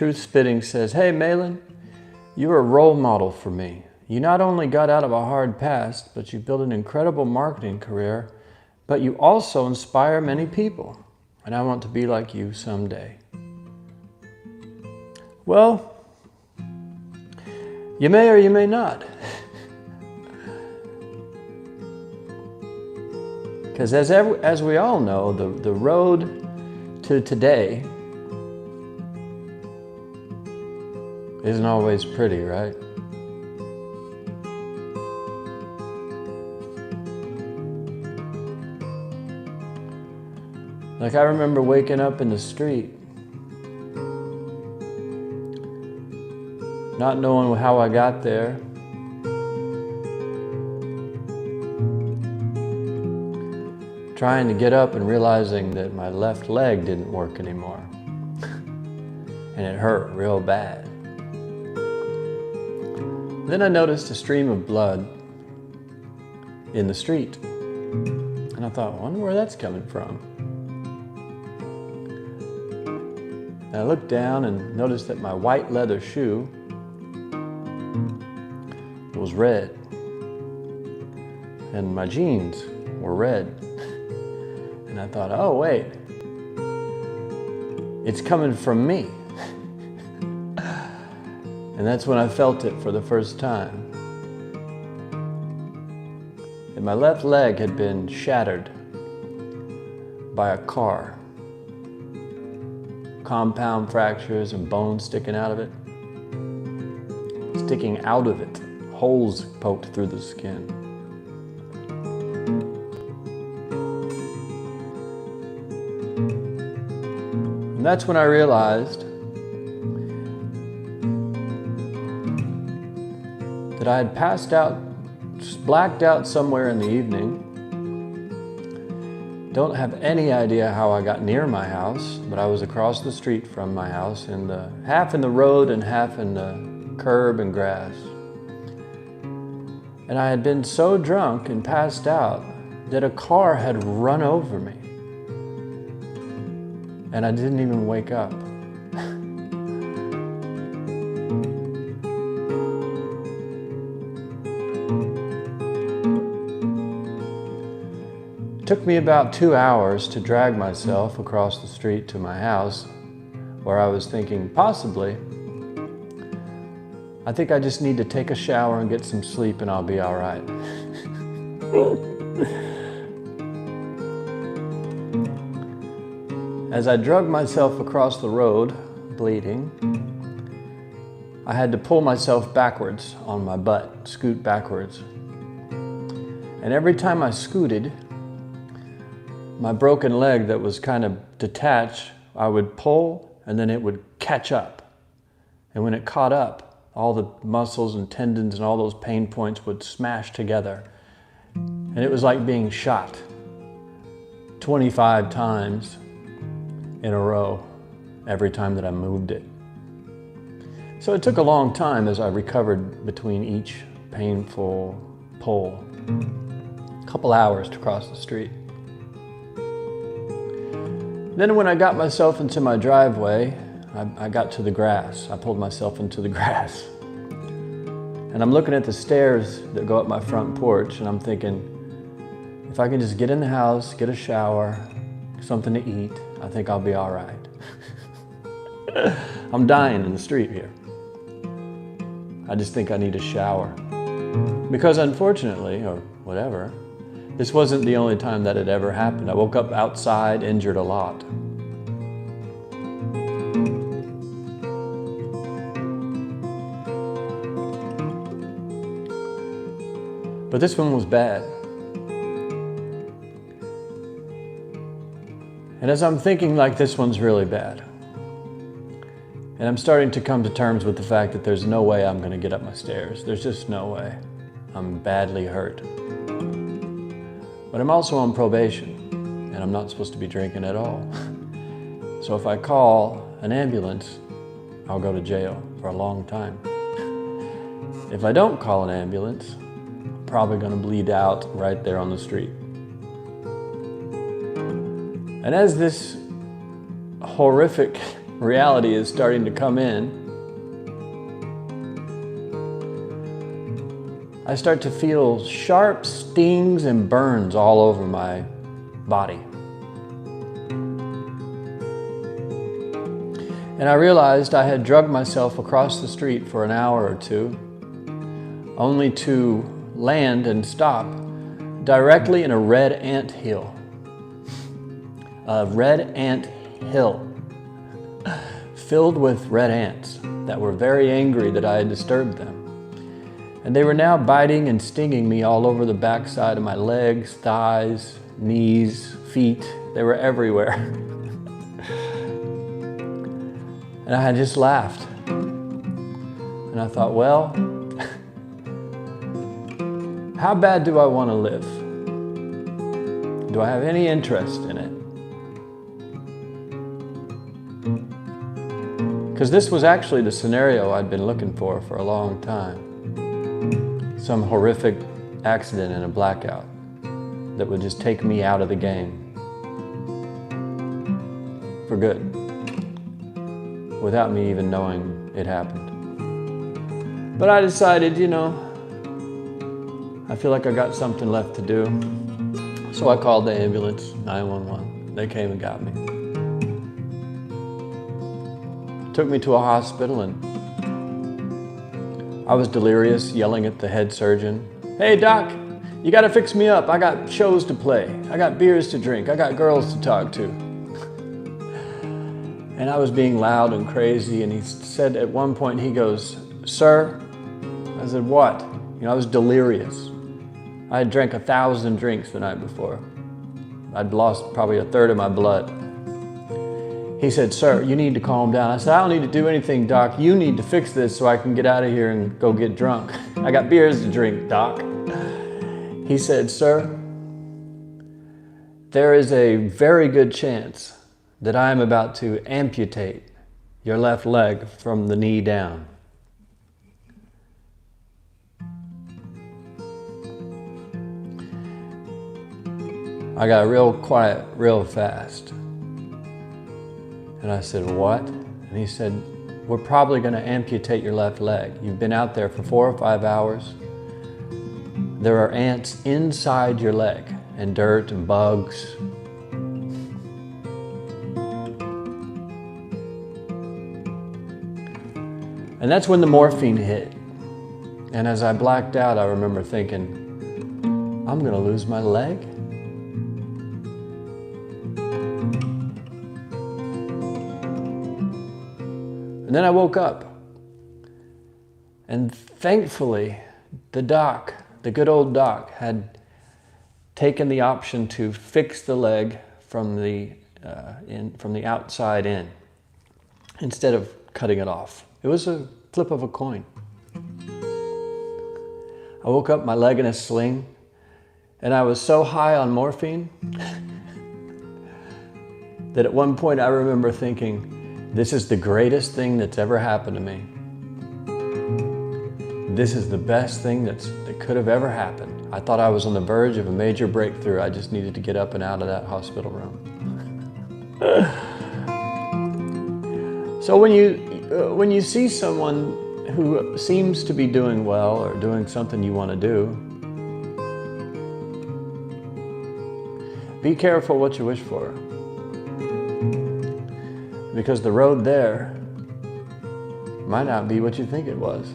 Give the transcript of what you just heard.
Truth Spitting says, "Hey Malan, you're a role model for me. You not only got out of a hard past, but you built an incredible marketing career, but you also inspire many people. And I want to be like you someday." Well, you may or you may not. Because as we all know, the road to today isn't always pretty, right? Like I remember waking up in the street, not knowing how I got there, trying to get up and realizing that my left leg didn't work anymore. And it hurt real bad. Then I noticed a stream of blood in the street. And I thought, I wonder where that's coming from. And I looked down and noticed that my white leather shoe was red. And my jeans were red. And I thought, oh wait, it's coming from me. And that's when I felt it for the first time. And my left leg had been shattered by a car. Compound fractures and bones sticking out of it. Sticking out of it. Holes poked through the skin. And that's when I realized that I had passed out, blacked out somewhere in the evening. Don't have any idea how I got near my house, but I was across the street from my house, half in the road and half in the curb and grass. And I had been so drunk and passed out that a car had run over me. And I didn't even wake up. It took me about 2 hours to drag myself across the street to my house, where I was thinking, possibly, I think I just need to take a shower and get some sleep and I'll be all right. As I dragged myself across the road, bleeding, I had to pull myself backwards on my butt, scoot backwards. And every time I scooted, my broken leg that was kind of detached, I would pull and then it would catch up. And when it caught up, all the muscles and tendons and all those pain points would smash together. And it was like being shot 25 times in a row every time that I moved it. So it took a long time as I recovered between each painful pull. A couple hours to cross the street. Then when I got myself into my driveway, I got to the grass. I pulled myself into the grass. And I'm looking at the stairs that go up my front porch and I'm thinking, if I can just get in the house, get a shower, something to eat, I think I'll be all right. I'm dying in the street here. I just think I need a shower. Because unfortunately, or whatever, this wasn't the only time that had ever happened. I woke up outside, injured a lot. But this one was bad. And as I'm thinking, like, this one's really bad, and I'm starting to come to terms with the fact that there's no way I'm going to get up my stairs. There's just no way. I'm badly hurt. But I'm also on probation, and I'm not supposed to be drinking at all. So if I call an ambulance, I'll go to jail for a long time. If I don't call an ambulance, I'm probably going to bleed out right there on the street. And as this horrific reality is starting to come in, I start to feel sharp stings and burns all over my body. And I realized I had drugged myself across the street for an hour or two, only to land and stop directly in a red ant hill. A red ant hill filled with red ants that were very angry that I had disturbed them. And they were now biting and stinging me all over the backside of my legs, thighs, knees, feet. They were everywhere. And I had just laughed. And I thought, well, how bad do I want to live? Do I have any interest in it? Because this was actually the scenario I'd been looking for a long time. Some horrific accident and a blackout that would just take me out of the game for good, without me even knowing it happened. But I decided, I feel like I got something left to do. So I called the ambulance, 911. They came and got me. Took me to a hospital, and I was delirious, yelling at the head surgeon. Hey doc, you gotta fix me up. I got shows to play. I got beers to drink. I got girls to talk to. And I was being loud and crazy, and he said at one point, he goes, sir? I said, what? I was delirious. I had drank 1,000 drinks the night before. I'd lost probably a third of my blood. He said, sir, you need to calm down. I said, I don't need to do anything, doc. You need to fix this so I can get out of here and go get drunk. I got beers to drink, doc. He said, sir, there is a very good chance that I am about to amputate your left leg from the knee down. I got real quiet real fast. And I said, what? And he said, we're probably going to amputate your left leg. You've been out there for 4 or 5 hours. There are ants inside your leg, and dirt and bugs. And that's when the morphine hit. And as I blacked out, I remember thinking, I'm going to lose my leg? And then I woke up, and thankfully the doc, the good old doc, had taken the option to fix the leg from the outside in, instead of cutting it off. It was a flip of a coin. I woke up, my leg in a sling, and I was so high on morphine that at one point I remember thinking, this is the greatest thing that's ever happened to me. This is the best thing that could have ever happened. I thought I was on the verge of a major breakthrough. I just needed to get up and out of that hospital room. So when you see someone who seems to be doing well or doing something you want to do, be careful what you wish for. Because the road there might not be what you think it was.